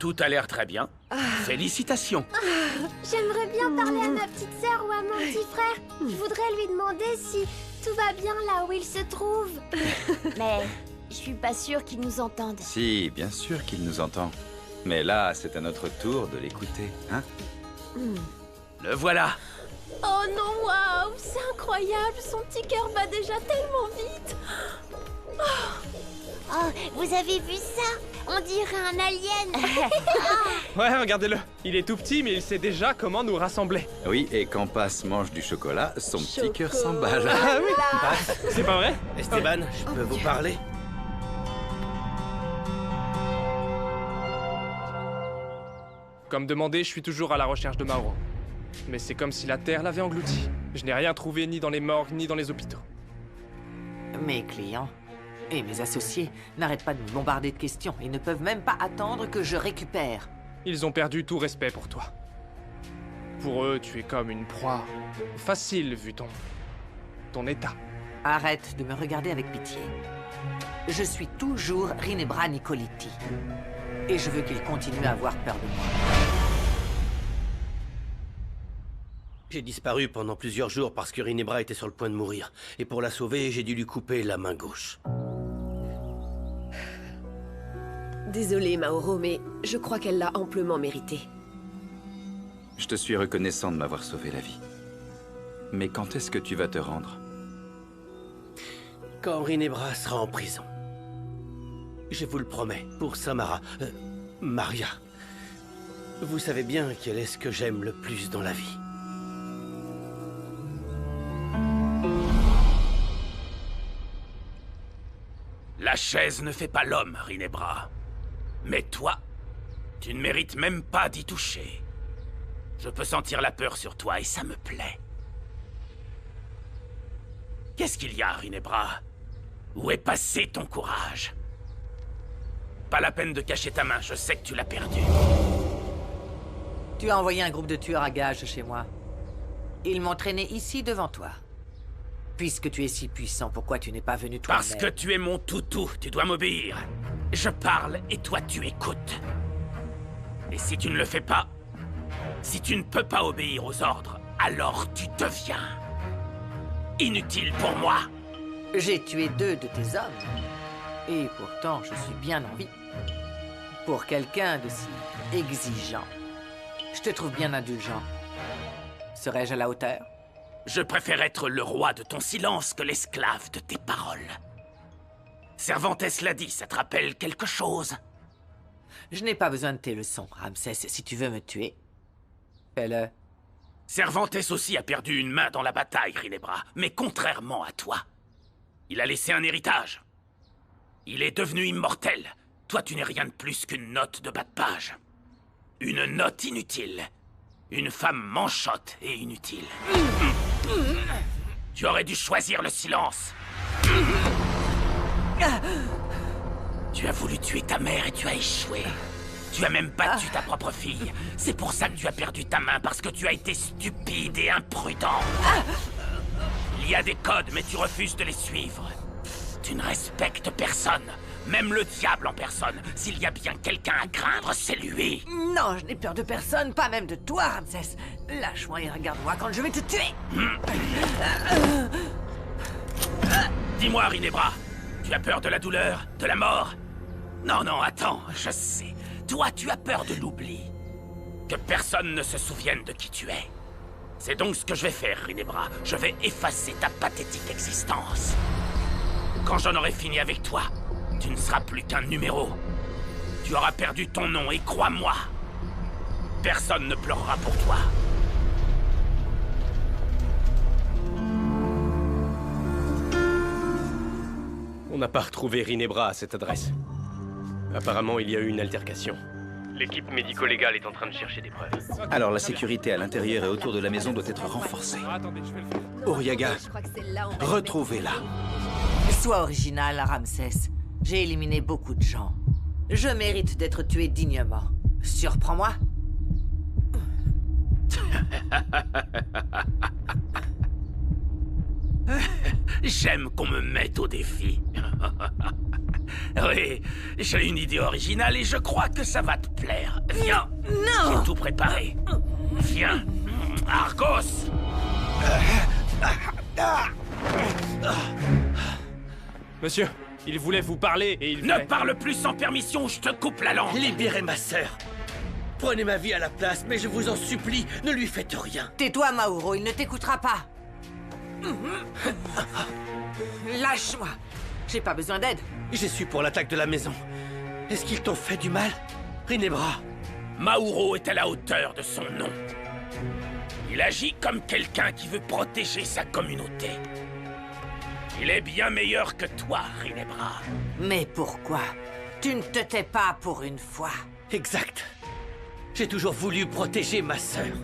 Tout a l'air très bien. Félicitations. J'aimerais bien parler à ma petite sœur ou à mon petit frère. Je voudrais lui demander si tout va bien là où il se trouve. Mais je suis pas sûre qu'il nous entende. Si, bien sûr qu'il nous entend. Mais là, c'est à notre tour de l'écouter, hein? Le voilà. Oh non, waouh, c'est incroyable. Son petit cœur bat déjà tellement vite. Oh, vous avez vu ça? On dirait un alien. Ouais, regardez-le. Il est tout petit, mais il sait déjà comment nous rassembler. Oui, et quand Passe mange du chocolat, son petit cœur s'emballe. Ah oui. C'est pas vrai? Esteban, je peux vous parler? Comme demandé, je suis toujours à la recherche de Mauro. Mais c'est comme si la Terre l'avait englouti. Je n'ai rien trouvé ni dans les morgues, ni dans les hôpitaux. Mes clients et mes associés n'arrêtent pas de me bombarder de questions. Ils ne peuvent même pas attendre que je récupère. Ils ont perdu tout respect pour toi. Pour eux, tu es comme une proie. Facile vu ton état. Arrête de me regarder avec pitié. Je suis toujours Rinebra Nicoletti. Et je veux qu'ils continuent à avoir peur de moi. J'ai disparu pendant plusieurs jours parce que Rinebra était sur le point de mourir. Et pour la sauver, j'ai dû lui couper la main gauche. Désolée, Mauro, mais je crois qu'elle l'a amplement mérité. Je te suis reconnaissant de m'avoir sauvé la vie. Mais quand est-ce que tu vas te rendre? Quand Rinebra sera en prison. Je vous le promets, pour Samara. Maria. Vous savez bien qu'elle est ce que j'aime le plus dans la vie. La chaise ne fait pas l'homme, Rinebra. Mais toi, tu ne mérites même pas d'y toucher. Je peux sentir la peur sur toi et ça me plaît. Qu'est-ce qu'il y a, Rinebra? Où est passé ton courage? Pas la peine de cacher ta main, je sais que tu l'as perdue. Tu as envoyé un groupe de tueurs à gages chez moi. Ils m'ont traîné ici devant toi. Puisque tu es si puissant, pourquoi tu n'es pas venu toi-même? Parce que tu es mon toutou, tu dois m'obéir. Je parle et toi tu écoutes. Et si tu ne le fais pas, si tu ne peux pas obéir aux ordres, alors tu deviens inutile pour moi. J'ai tué 2 de tes hommes. Et pourtant, je suis bien en vie. Pour quelqu'un de si exigeant, je te trouve bien indulgent. Serais-je à la hauteur? Je préfère être le roi de ton silence que l'esclave de tes paroles. Cervantes l'a dit, ça te rappelle quelque chose? Je n'ai pas besoin de tes leçons, Ramsès. Si tu veux me tuer, fais-le. Cervantes aussi a perdu une main dans la bataille, Rinebra, mais contrairement à toi. Il a laissé un héritage. Il est devenu immortel. Toi, tu n'es rien de plus qu'une note de bas de page. Une note inutile. Une femme manchotte et inutile. Tu aurais dû choisir le silence. Tu as voulu tuer ta mère et tu as échoué. Tu as même battu ta propre fille. C'est pour ça que tu as perdu ta main, parce que tu as été stupide et imprudent. Il y a des codes, mais tu refuses de les suivre. Tu ne respectes personne, même le diable en personne. S'il y a bien quelqu'un à craindre, c'est lui. Non, je n'ai peur de personne, pas même de toi, Ramsès. Lâche-moi et regarde-moi quand je vais te tuer. Dis-moi, Rinebra, tu as peur de la douleur, de la mort? Non, non, attends, je sais. Toi, tu as peur de l'oubli. Que personne ne se souvienne de qui tu es. C'est donc ce que je vais faire, Rinebra. Je vais effacer ta pathétique existence. Quand j'en aurai fini avec toi, tu ne seras plus qu'un numéro. Tu auras perdu ton nom et crois-moi, personne ne pleurera pour toi. On n'a pas retrouvé Rinebra à cette adresse. Apparemment, il y a eu une altercation. L'équipe médico-légale est en train de chercher des preuves. Alors la sécurité à l'intérieur et autour de la maison doit être renforcée. Attendez, je vais le faire. Oriaga, Je crois que c'est là, retrouvez-la. Sois original, Ramsès. J'ai éliminé beaucoup de gens. Je mérite d'être tué dignement. Surprends-moi. J'aime qu'on me mette au défi. Oui, j'ai une idée originale et je crois que ça va te plaire. Viens. Non. J'ai tout préparé. Viens. Argos. Monsieur, il voulait vous parler et il Ne fallait... parle plus sans permission, je te coupe la langue. Libérez ma sœur. Prenez ma vie à la place, mais je vous en supplie, ne lui faites rien. Tais-toi, Mauro, il ne t'écoutera pas. Lâche-moi. J'ai pas besoin d'aide. J'ai su pour l'attaque de la maison. Est-ce qu'ils t'ont fait du mal, Rinebra? Mauro est à la hauteur de son nom. Il agit comme quelqu'un qui veut protéger sa communauté. Il est bien meilleur que toi, Rinebra. Mais pourquoi? Tu ne te tais pas pour une fois. Exact. J'ai toujours voulu protéger ma sœur.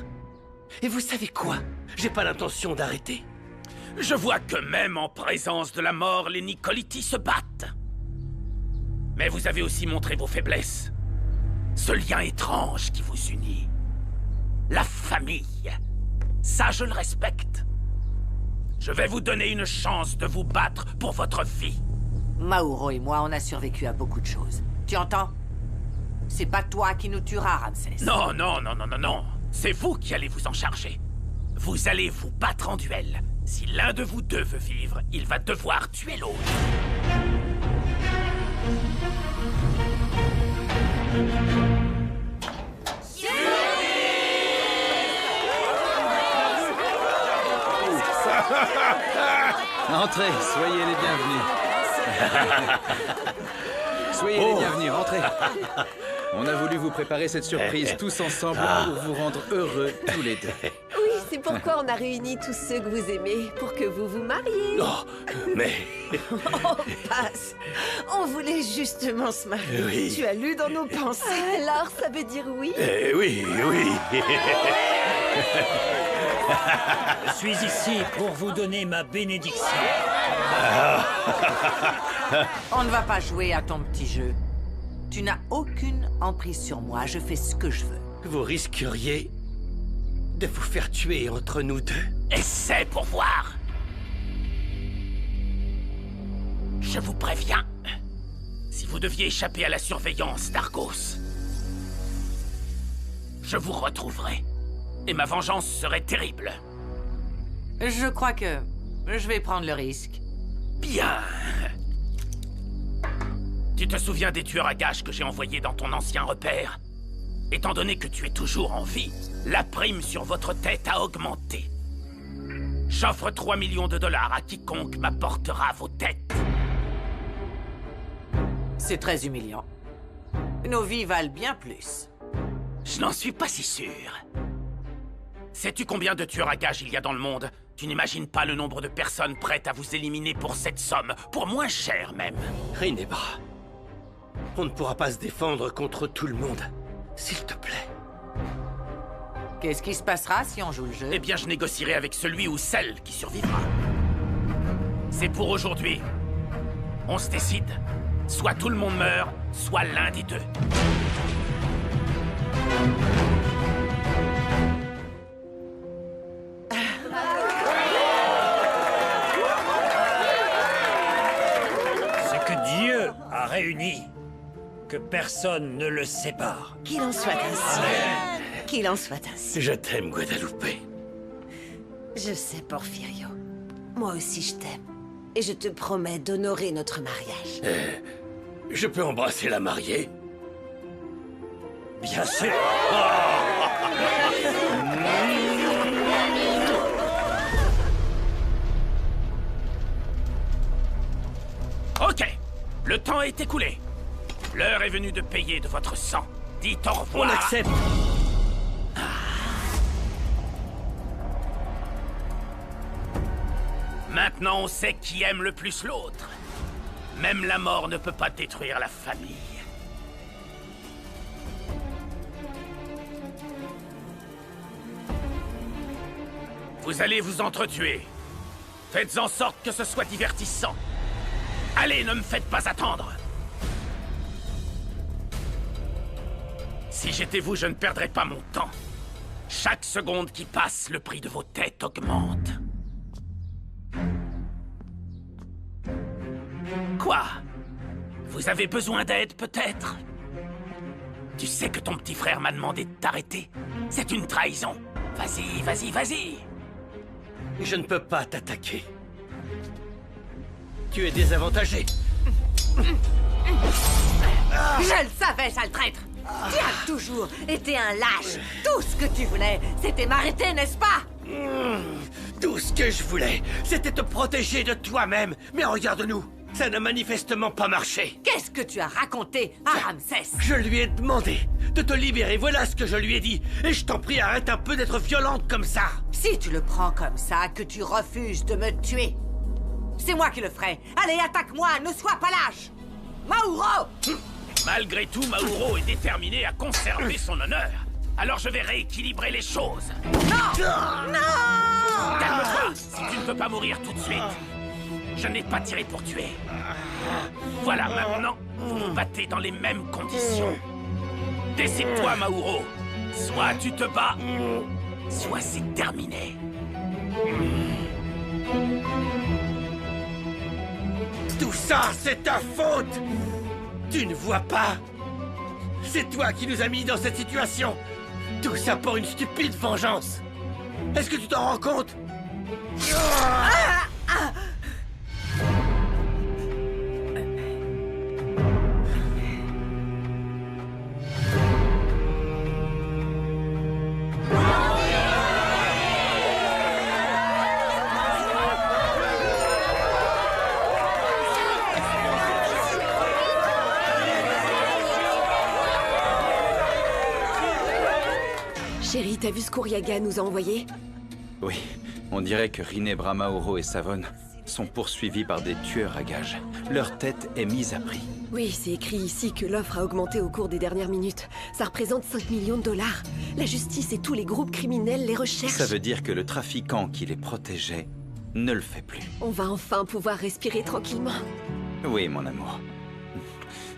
Et vous savez quoi? J'ai pas l'intention d'arrêter. Je vois que même en présence de la mort, les Nicoliti se battent. Mais vous avez aussi montré vos faiblesses. Ce lien étrange qui vous unit. La famille. Ça, je le respecte. Je vais vous donner une chance de vous battre pour votre vie. Mauro et moi, on a survécu à beaucoup de choses. Tu entends? C'est pas toi qui nous tueras, Ramsès. Non, non, non, non, non, non. C'est vous qui allez vous en charger. Vous allez vous battre en duel. Si l'un de vous deux veut vivre, il va devoir tuer l'autre. Entrez, soyez les bienvenus. Soyez les bienvenus, rentrez. On a voulu vous préparer cette surprise tous ensemble pour vous rendre heureux tous les deux. Oui, c'est pourquoi on a réuni tous ceux que vous aimez, pour que vous vous mariez. Oh, mais... Oh, passe. On voulait justement se marier. Oui. Tu as lu dans nos pensées. Alors, ça veut dire oui? oui, oui. Je suis ici pour vous donner ma bénédiction. On ne va pas jouer à ton petit jeu. Tu n'as aucune emprise sur moi. Je fais ce que je veux. Vous risqueriez de vous faire tuer entre nous deux. Essaie pour voir. Je vous préviens. Si vous deviez échapper à la surveillance d'Argos, je vous retrouverai. Et ma vengeance serait terrible. Je crois que je vais prendre le risque. Bien. Tu te souviens des tueurs à gages que j'ai envoyés dans ton ancien repère? Étant donné que tu es toujours en vie, la prime sur votre tête a augmenté. J'offre 3 millions de dollars à quiconque m'apportera vos têtes. C'est très humiliant. Nos vies valent bien plus. Je n'en suis pas si sûr. Sais-tu combien de tueurs à gages il y a dans le monde? Tu n'imagines pas le nombre de personnes prêtes à vous éliminer pour cette somme, pour moins cher même. Rinebra, on ne pourra pas se défendre contre tout le monde. S'il te plaît. Qu'est-ce qui se passera si on joue le jeu? Eh bien, je négocierai avec celui ou celle qui survivra. C'est pour aujourd'hui. On se décide. Soit tout le monde meurt, soit l'un des deux. Ce que Dieu a réuni, que personne ne le sépare. Qu'il en soit ainsi. Qu'il en soit ainsi. Je t'aime, Guadalupe. Je sais, Porfirio. Moi aussi, je t'aime. Et je te promets d'honorer notre mariage. Je peux embrasser la mariée? Bien sûr. Ok, le temps est écoulé. L'heure est venue de payer de votre sang. Dites au On revoir. accepte. Maintenant, on sait qui aime le plus l'autre. Même la mort ne peut pas détruire la famille. Vous allez vous entretuer. Faites en sorte que ce soit divertissant. Allez, ne me faites pas attendre. Si j'étais vous, je ne perdrais pas mon temps. Chaque seconde qui passe, le prix de vos têtes augmente. Quoi? Vous avez besoin d'aide, peut-être? Tu sais que ton petit frère m'a demandé de t'arrêter. C'est une trahison. Vas-y, vas-y, vas-y. Je ne peux pas t'attaquer. Tu es désavantagé. Je le savais, sale traître! Tu as toujours été un lâche! Tout ce que tu voulais, c'était m'arrêter, n'est-ce pas? Tout ce que je voulais, c'était te protéger de toi-même. Mais regarde-nous, ça n'a manifestement pas marché. Qu'est-ce que tu as raconté à Ramsès? Je lui ai demandé de te libérer, voilà ce que je lui ai dit. Et je t'en prie, arrête un peu d'être violente comme ça. Si tu le prends comme ça, que tu refuses de me tuer, c'est moi qui le ferai. Allez, attaque-moi, ne sois pas lâche! Mauro! Malgré tout, Mauro est déterminé à conserver son honneur. Alors je vais rééquilibrer les choses. Non! Non! Calme-toi, si tu ne peux pas mourir tout de suite. Je n'ai pas tiré pour tuer. Voilà, maintenant, vous vous battez dans les mêmes conditions. Décide-toi, Mauro. Soit tu te bats, soit c'est terminé. Tout ça, c'est ta faute! Tu ne vois pas? C'est toi qui nous as mis dans cette situation! Tout ça pour une stupide vengeance! Est-ce que tu t'en rends compte? Chérie, t'as vu ce qu'Uriaga nous a envoyé? Oui, on dirait que Rinebra, Mauro et Savone sont poursuivis par des tueurs à gages. Leur tête est mise à prix. Oui, c'est écrit ici que l'offre a augmenté au cours des dernières minutes. Ça représente 5 millions de dollars. La justice et tous les groupes criminels les recherchent. Ça veut dire que le trafiquant qui les protégeait ne le fait plus. On va enfin pouvoir respirer tranquillement. Oui, mon amour.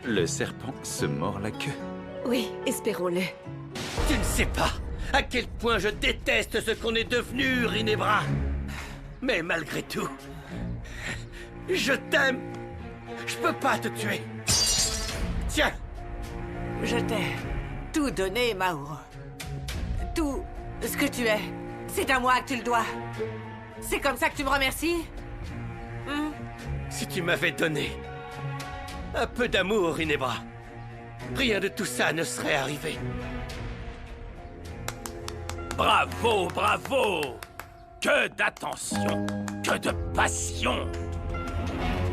Le serpent se mord la queue. Oui, espérons-le. Tu ne sais pas à quel point je déteste ce qu'on est devenu, Rinebra. Mais malgré tout, je t'aime. Je peux pas te tuer. Tiens. Je t'ai tout donné, Mauro. Tout ce que tu es, c'est à moi que tu le dois. C'est comme ça que tu me remercies? Si tu m'avais donné un peu d'amour, Rinebra, rien de tout ça ne serait arrivé. Bravo, bravo! Que d'attention, que de passion!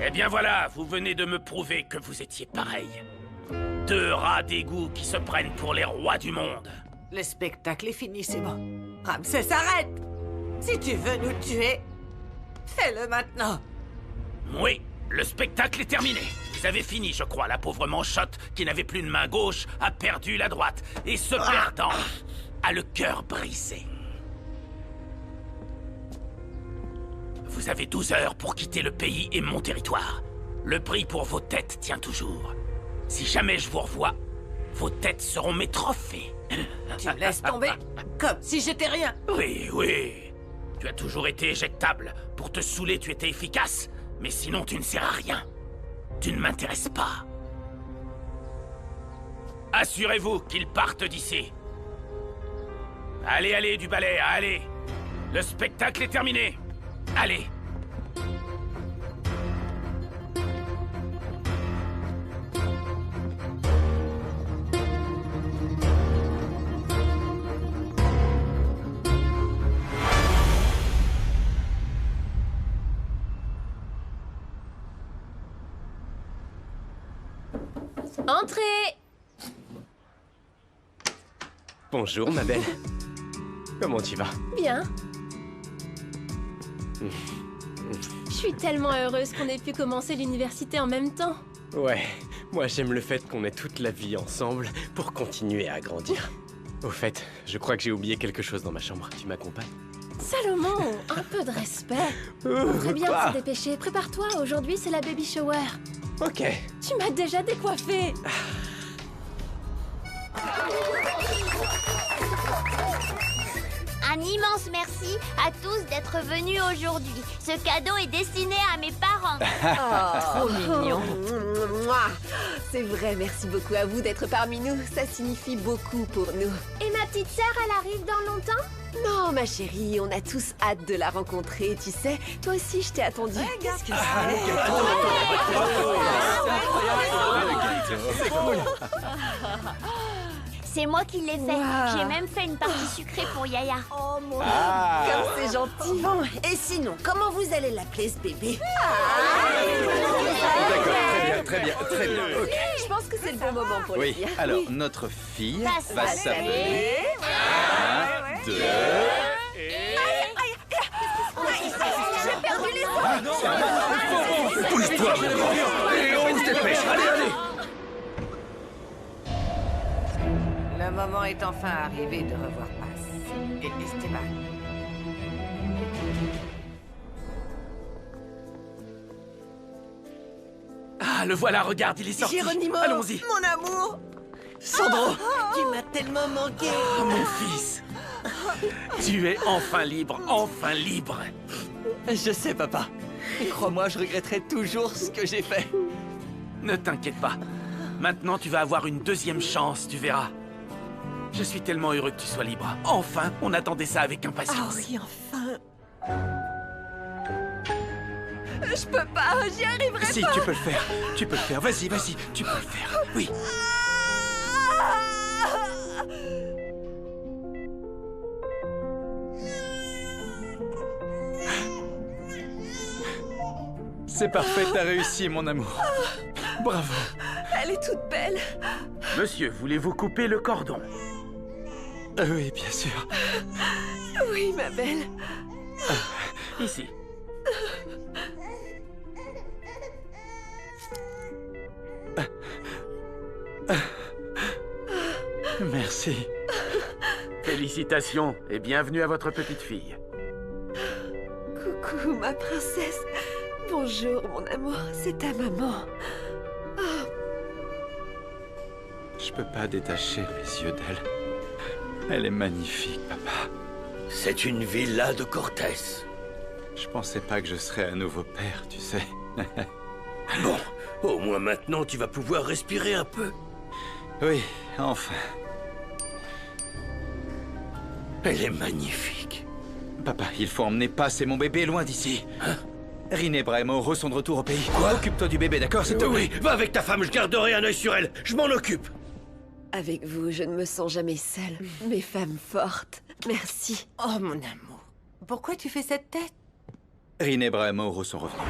Eh bien voilà, vous venez de me prouver que vous étiez pareil. Deux rats d'égout qui se prennent pour les rois du monde. Le spectacle est fini, c'est bon. Ramsès, arrête! Si tu veux nous tuer, fais-le maintenant. Oui, le spectacle est terminé. Vous avez fini, je crois. La pauvre manchotte, qui n'avait plus de main gauche, a perdu la droite. Et ce perdant a le cœur brisé. Vous avez 12 heures pour quitter le pays et mon territoire. Le prix pour vos têtes tient toujours. Si jamais je vous revois, vos têtes seront mes trophées. Tu me laisses tomber comme si j'étais rien. Oui, oui. Tu as toujours été éjectable. Pour te saouler, tu étais efficace. Mais sinon, tu ne sers à rien. Tu ne m'intéresses pas. Assurez-vous qu'ils partent d'ici. Allez, allez, du balai, allez. Le spectacle est terminé. Allez. Entrez! Bonjour, ma belle. Comment tu vas? Bien. Je suis tellement heureuse qu'on ait pu commencer l'université en même temps. Ouais, moi j'aime le fait qu'on ait toute la vie ensemble pour continuer à grandir. Au fait, je crois que j'ai oublié quelque chose dans ma chambre. Tu m'accompagnes? Salomon, un peu de respect. Très bien de se dépêcher. Prépare-toi, aujourd'hui c'est la baby shower. Ok. Tu m'as déjà décoiffé. Un immense merci à tous d'être venus aujourd'hui. Ce cadeau est destiné à mes parents. Oh, trop mignon. Mouah. C'est vrai, merci beaucoup à vous d'être parmi nous. Ça signifie beaucoup pour nous. Et ma petite sœur, elle arrive dans longtemps? Non, ma chérie, on a tous hâte de la rencontrer, tu sais. Toi aussi, je t'ai attendu. Qu'est-ce que C'est cool. C'est moi qui l'ai fait. Wow. J'ai même fait une partie sucrée pour Yaya. Oh mon Comme c'est gentil. Bon, et sinon, comment vous allez l'appeler ce bébé? D'accord, très bien. Ok. Je pense que c'est le bon moment pour le Oui, dire. alors notre fille va s'appeler... 1, 2... J'ai perdu les os. Pousse-toi, et on se dépêche. Allez. Le moment est enfin arrivé de revoir Paz et Esteban. Ah, le voilà, regarde, il est sorti. Geronimo, Allons-y. mon amour. Sandro, Tu m'as tellement manqué. oh, mon fils. Tu es enfin libre, enfin libre. Je sais, papa. Et crois-moi, je regretterai toujours ce que j'ai fait. Ne t'inquiète pas. Maintenant, tu vas avoir une deuxième chance, tu verras. Je suis tellement heureux que tu sois libre. Enfin, on attendait ça avec impatience. oui, enfin. Je peux pas, j'y arriverai Si, pas. tu peux le faire. Tu peux le faire. Vas-y, tu peux le faire. Oui. C'est parfait, t'as réussi, mon amour. Bravo. Elle est toute belle. Monsieur, voulez-vous couper le cordon? Oui, bien sûr. Oui, ma belle. Ici. Merci. Félicitations et bienvenue à votre petite fille. Coucou, ma princesse. Bonjour, mon amour. C'est ta maman. Je peux pas détacher mes yeux d'elle. Elle est magnifique, papa. C'est une villa de Cortés. Je pensais pas que je serais à nouveau père, tu sais. Bon, au moins maintenant tu vas pouvoir respirer un peu. Oui, enfin. Elle est magnifique. Papa, il faut emmener Paz et mon bébé loin d'ici. Hein? Rinebra et Mauro sont de retour au pays. Quoi? Occupe-toi du bébé, d'accord? S'il te plaît. Oui, va avec ta femme, je garderai un œil sur elle. Je m'en occupe. Avec vous, je ne me sens jamais seule. Mes femmes fortes. Merci. Oh, mon amour. Pourquoi tu fais cette tête? Rinebra et Mauro sont revenus.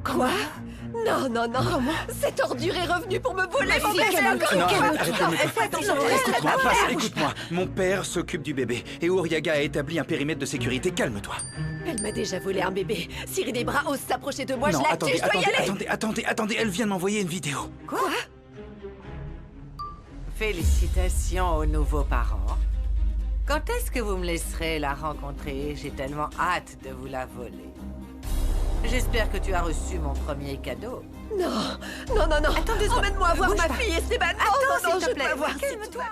Quoi? Non, non, non. Comment? Cette ordure est revenue pour me voler mon bébé encore. Non, arrête, Elle fait attention. écoute-moi, Paz, écoute-moi. Mon père s'occupe du bébé et Uriaga a établi un périmètre de sécurité. Calme-toi. Elle m'a déjà volé un bébé. Si Rinebra ose s'approcher de moi, Non, je la tue, je dois y aller. attendez, elle vient de m'envoyer une vidéo. Quoi? Félicitations aux nouveaux parents. Quand est-ce que vous me laisserez la rencontrer? J'ai tellement hâte de vous la voler. J'espère que tu as reçu mon premier cadeau. Non, non, non, non. Attends 2 secondes. Emmène-moi voir Bouge ma pas. fille, Esteban. Attends, Non, non, s'il te je plaît. dois voir. Calme-toi.